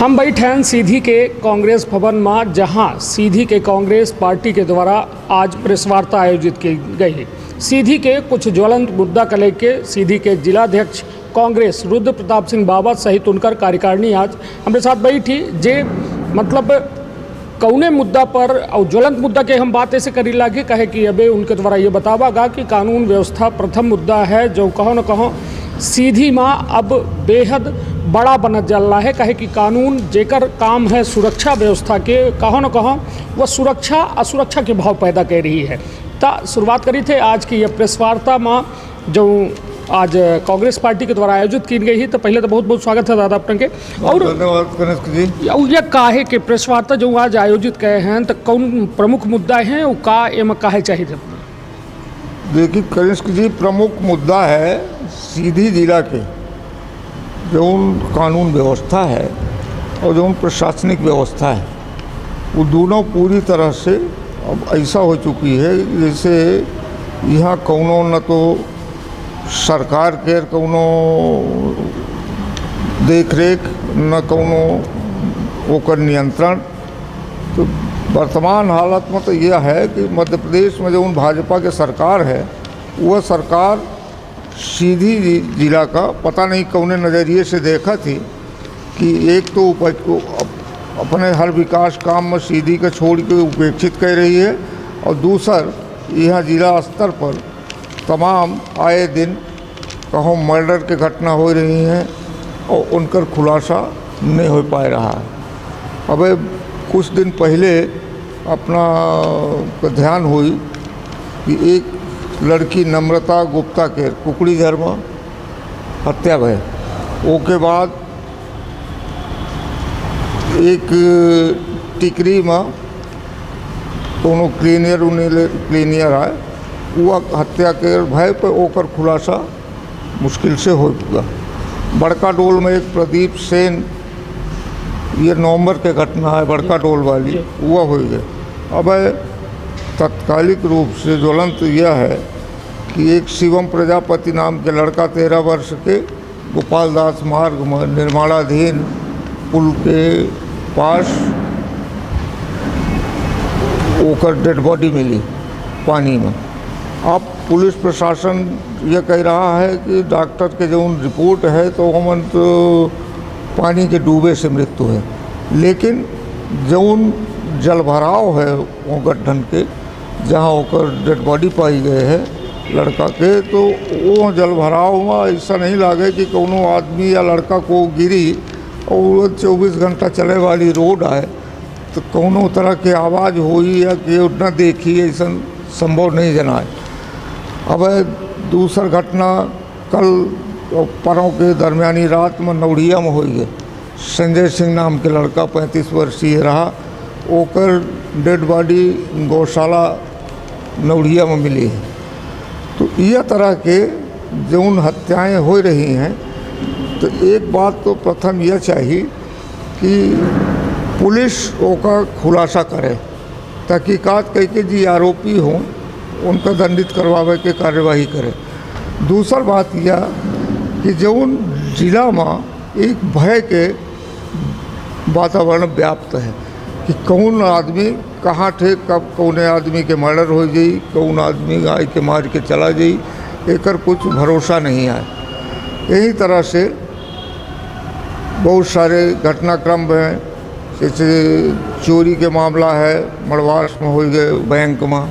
हम बैठे सीधी के कांग्रेस भवन में, जहां सीधी के कांग्रेस पार्टी के द्वारा आज प्रेस वार्ता आयोजित की गई। सीधी के कुछ ज्वलंत मुद्दा को लेकर सीधी के जिलाध्यक्ष कांग्रेस रुद्र प्रताप सिंह बाबा सहित उनकर कार्यकारिणी आज हमारे साथ बैठी। जे मतलब कौने मुद्दा पर और ज्वलंत मुद्दा के हम बात ऐसे करी लागे कहे कि अबे उनके द्वारा ये बतावागा कि कानून व्यवस्था प्रथम मुद्दा है, जो कहो न कहो सीधी माँ अब बेहद बड़ा बनत जा रहा है। कहे कि कानून जेकर काम है सुरक्षा व्यवस्था के, कहो न कहो वह सुरक्षा असुरक्षा के भाव पैदा कर रही है। तो शुरुआत करी थे आज की यह प्रेस वार्ता में जो आज कांग्रेस पार्टी के द्वारा आयोजित की गई है। तो पहले तो बहुत बहुत स्वागत है दादा अपन के। और धन्यवाद कनिष्क जी। यह काहे के प्रेस वार्ता जो आज आयोजित किए हैं तो कौन प्रमुख मुद्दा है और का एम काहे चाहिए? देखिए कनिष्क जी, प्रमुख मुद्दा है सीधी जिला के जो कानून व्यवस्था है और जो प्रशासनिक व्यवस्था है, वो दोनों पूरी तरह से अब ऐसा हो चुकी है जैसे यहाँ कौनो न तो सरकार के कौनो देख रेख न कौनो ओकर नियंत्रण। तो वर्तमान हालत में तो यह है कि मध्य प्रदेश में जो भाजपा के सरकार है, वह सरकार सीधी जिला का पता नहीं कौने नज़रिए से देखा थी कि एक तो अपने हर विकास काम में सीधी का छोड़ के उपेक्षित कर रही है, और दूसर यहाँ जिला स्तर पर तमाम आए दिन कहो मर्डर के घटना हो रही हैं और उनका खुलासा नहीं हो पा रहा है। अब कुछ दिन पहले अपना ध्यान हुई कि एक लड़की नम्रता गुप्ता के कुकड़ी घर में हत्या भय, ओके बाद एक टिकरी में दोनों क्लीनियर है, वह हत्या के भय पर ओकर खुलासा मुश्किल से हो चुका। बड़का डोल में एक प्रदीप सेन, ये नवंबर के घटना है बड़का डोल वाली, वह हो गए। अब तत्कालिक रूप से ज्वलंत यह है कि एक शिवम प्रजापति नाम के लड़का 13 वर्ष के गोपाल दास मार्ग में निर्माणाधीन पुल के पास ओकर डेड बॉडी मिली पानी में। अब पुलिस प्रशासन ये कह रहा है कि डॉक्टर के जो रिपोर्ट है तो हमन तो पानी के डूबे से मृत्यु है, लेकिन जौन जलभराव है वो गड्ढन के जहाँ होकर डेड बॉडी पाई गए है लड़का के, तो वो जलभराव में ऐसा नहीं लगे कि कोनो आदमी या लड़का को गिरी और 24 घंटा चले वाली रोड है तो कोनो तरह के आवाज़ हुई या कि न देखी, ऐसा संभव नहीं जनाए। अब दूसर घटना कल परों के दरमियानी रात में नौड़िया में हुई है। संजय सिंह नाम के लड़का 35 वर्षीय रहा, ओकर डेड बॉडी गौशाला नौड़िया में मिली है। तो यह तरह के जौन हत्याएं हो रही हैं, तो एक बात तो प्रथम यह चाहिए कि पुलिस ओका खुलासा करे, तहकीकात करके जी आरोपी हों उनका दंडित करवावे के कार्यवाही करे। दूसर बात यह कि जौन जिला में एक भय के वातावरण व्याप्त है कि कौन आदमी कहाँ थे, कब कौन आदमी के मर्डर हो जाई, कौन आदमी आए के मार के चला जाई, एकर कुछ भरोसा नहीं है। यही तरह से बहुत सारे घटनाक्रम हैं, जैसे चोरी के मामला है मड़वास में हो गए बैंक में,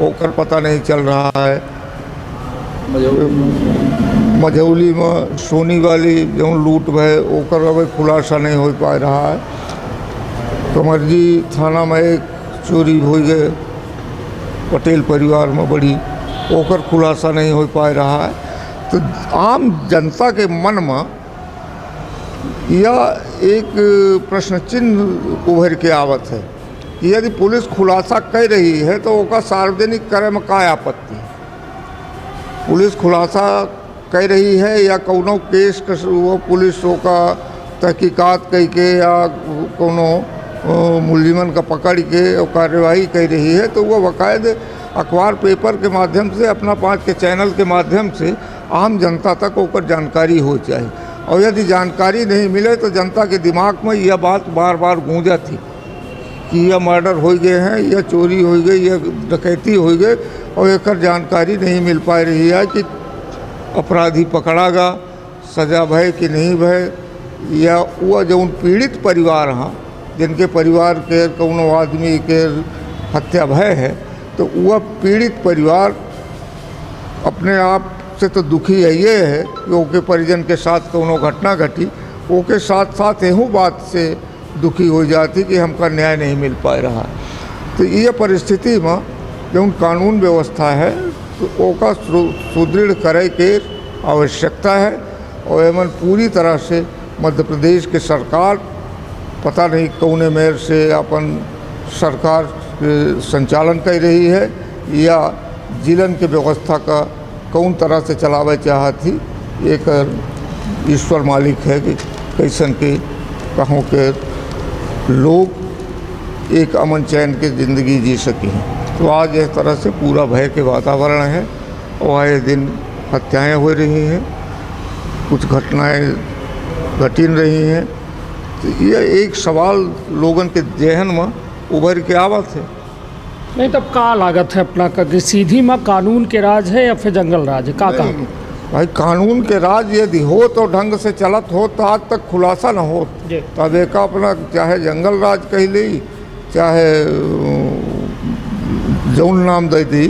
ओकर पता नहीं चल रहा है। मझौली में सोनी वाली जो लूट भय ओकर अब खुलासा नहीं हो पा रहा है। कमरजी थाना में एक चोरी हो गए पटेल परिवार में बड़ी, ओकर खुलासा नहीं हो पा रहा है। तो आम जनता के मन में यह एक प्रश्न चिन्ह उभर के आवत है कि यदि पुलिस खुलासा कर रही है तो ओका सार्वजनिक करे में का आपत्ति? पुलिस खुलासा कर रही है या कौनो केस वो पुलिस का तहकीकात करके या कोनो मुलजिमन का पकड़ के और कार्यवाही कर रही है, तो वो बाकायदे अखबार पेपर के माध्यम से अपना 5 के चैनल के माध्यम से आम जनता तक ओकर जानकारी हो चाहिए। और यदि जानकारी नहीं मिले तो जनता के दिमाग में यह बात बार बार गूंजा थी कि यह मर्डर हो गए हैं, यह चोरी हो गई, यह डकैती हो गई, और एक जानकारी नहीं मिल पा रही है कि अपराधी पकड़ागा, सजा भय कि नहीं भय, या वह जो उन पीड़ित परिवार हैं जिनके परिवार के कौनो आदमी के हत्या भय है, तो वह पीड़ित परिवार अपने आप से तो दुखी है ये है कि ओके परिजन के साथ कौनो घटना घटी, ओके साथ साथ एहू बात से दुखी हो जाती कि हमका न्याय नहीं मिल पा रहा। तो ये परिस्थिति में जो कानून व्यवस्था है तो ओका सुदृढ़ करे के आवश्यकता है, और एमन पूरी तरह से मध्य प्रदेश के सरकार पता नहीं कौने मेयर से अपन सरकार संचालन कर रही है या जिलन के व्यवस्था का कौन तरह से चलावे चाहती, एक ईश्वर मालिक है कि कैसन के कहूँ के लोग एक अमन चैन के ज़िंदगी जी सकी हैं। तो आज इस तरह से पूरा भय के वातावरण है और आए दिन हत्याएं हो रही हैं, कुछ घटनाएं घटिन रही हैं। तो ये एक सवाल लोगन के जहन में उभर के आवत है। नहीं तब का लागत है अपना का कि सीधी में कानून के राज है या फिर जंगल राज है? का भाई कानून के राज यदि हो तो ढंग से चलत हो तो आज तक खुलासा न हो, तब एक अपना चाहे जंगल राज कह ली चाहे जौन नाम दे दी,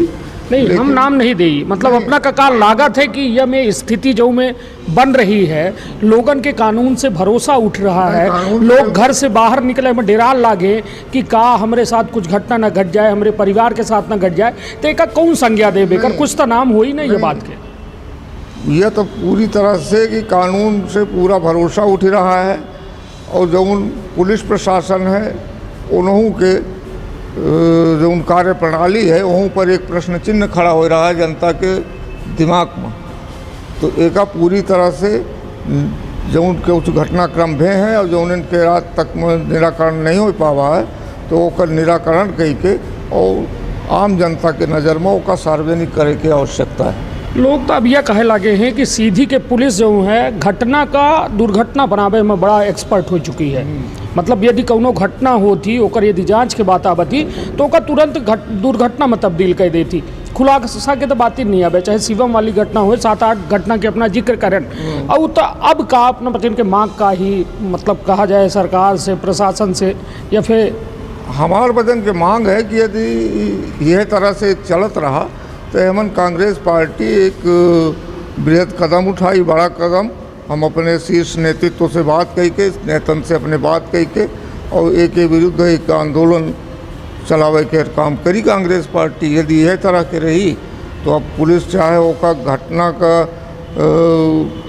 नहीं हम नाम नहीं दे, मतलब अपना का लागत है कि यह में स्थिति जो में बन रही है, लोगन के कानून से भरोसा उठ रहा है, लोग घर से बाहर निकले में डेराल लागे कि का हमरे साथ कुछ घटना न घट जाए, हमरे परिवार के साथ न घट जाए, तो एक कौन संज्ञा दे बेकर कुछ तो नाम हो ही नहीं ये बात के। यह तो पूरी तरह से कि कानून से पूरा भरोसा उठ रहा है, और जो पुलिस प्रशासन है उन्हों के जो कार्य प्रणाली है वहाँ पर एक प्रश्न चिन्ह खड़ा हो रहा है जनता के दिमाग में। तो एक पूरी तरह से जो कुछ घटनाक्रम भे हैं और जो उनके रात तक में निराकरण नहीं हो पावा है, तो ओकर निराकरण कई के और आम जनता के नज़र में ओका सार्वजनिक करे की आवश्यकता है। लोग तो अब यह कहे लगे हैं कि सीधी के पुलिस जो है घटना का दुर्घटना बनावे में बड़ा एक्सपर्ट हो चुकी है, मतलब यदि कौनो घटना होती ओकर यदि जांच के बात आवती तो ओकर तुरंत दुर्घटना में तब्दील कर देती। खुलासा के तो बात ही नहीं आवे, चाहे शिवम वाली घटना हो, 7-8 घटना के अपना जिक्र करें, और तो अब का अपना पतिन के मांग का ही मतलब कहा जाए सरकार से प्रशासन से, या फिर हमारे वजन के मांग है कि यदि यह तरह से चलत रहा तो हेमन कांग्रेस पार्टी एक बृहद कदम उठाई, बड़ा कदम। हम अपने शीर्ष नेतृत्व से बात कही के, नेतन से अपने बात कही के, और एक के विरुद्ध एक आंदोलन चलावे के काम करी कांग्रेस पार्टी। यदि यह तरह के रही तो अब पुलिस चाहे ओका घटना का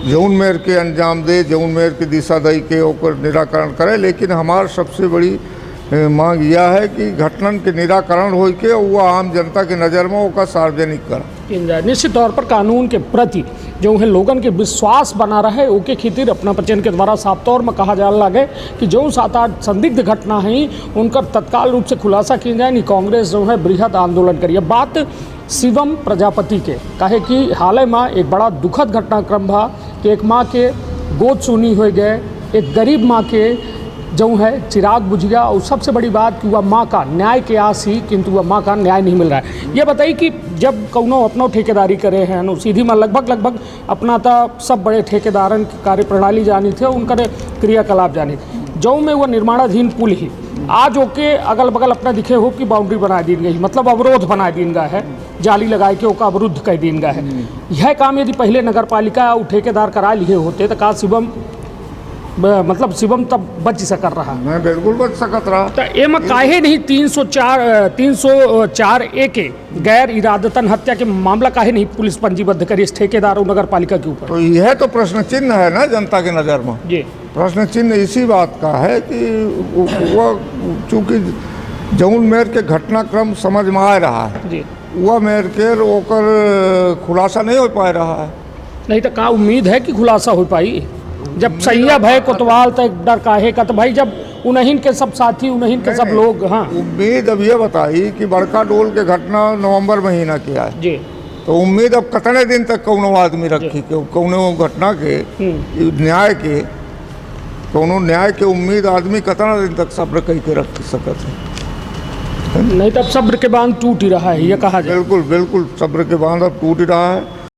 जौन मेयर के अंजाम दे, जौन मेयर की दिशा दई के ओकर निराकरण करे, लेकिन हमार सबसे बड़ी मांग यह है कि घटनन के निराकरण हो के वो आम जनता के नज़र में ओका सार्वजनिक करा। निश्चित तौर पर कानून के प्रति जो है लोगन के विश्वास बना रहे ओके खातिर अपना पचन के द्वारा साफ तौर में कहा जा लगे कि जो 7-8 संदिग्ध घटना है उनका तत्काल रूप से खुलासा किया जाए, नहीं कांग्रेस जो है बृहद आंदोलन करिए। बात शिवम प्रजापति के कहे कि हाल में एक बड़ा दुखद घटनाक्रम था कि एक माँ के गोद सुनी हो गए, एक गरीब माँ के जो है चिराग बुझ गया, और सबसे बड़ी बात कि वह माँ का न्याय के आस ही किंतु वह माँ का न्याय नहीं मिल रहा है। ये बताइए कि जब कौनो अपना ठेकेदारी करे हैं सीधी में लगभग अपना था सब बड़े ठेकेदारन की कार्य प्रणाली जानी थे, उनका क्रियाकलाप जानी थी, जो में वह निर्माणाधीन पुल ही आज ओके अगल बगल अपना दिखे हो कि बाउंड्री बना दी गई, मतलब अवरोध बना दी गया है, जाली लगाए के ओका अवरुद्ध कर दी गया है। यह काम यदि पहले नगर पालिका और ठेकेदार करा लिए होते तो का शिवम मतलब शिवम तब बच सकर रहा? मैं बिल्कुल बच सकत रहा। तो एम काहे नहीं 304 ए के गैर इरादतन हत्या के मामला काहे नहीं पुलिस पंजीबद्ध करी इस ठेकेदार और नगर पालिका के ऊपर? तो यह तो प्रश्न चिन्ह है ना जनता के नज़र में। जी प्रश्न चिन्ह इसी बात का है कि वह चूँकि जौन मेयर के घटनाक्रम समझ में आ रहा है जी, वह मेयर के ओकर खुलासा नहीं हो पा रहा है। नहीं तो का उम्मीद है कि खुलासा हो पाई? जब सैया भय कोतवाल तक डर काहे का, तो भाई जब उन्हीं के सब साथी उन्हीं के सब लोग। हाँ उम्मीद अब ये बताई कि बड़का डोल के घटना नवंबर महीना की है जी, तो उम्मीद अब कितने दिन तक कौनो आदमी रखी कि कौनो घटना के न्याय के कौनो न्याय के उम्मीद आदमी कितना दिन तक सब्र कई के रख सकत है। नहीं तब सब्र के बांध टूट ही रहा है, ये कहा जाए। बिल्कुल बिल्कुल सब्र के बांध अब टूट ही रहा है।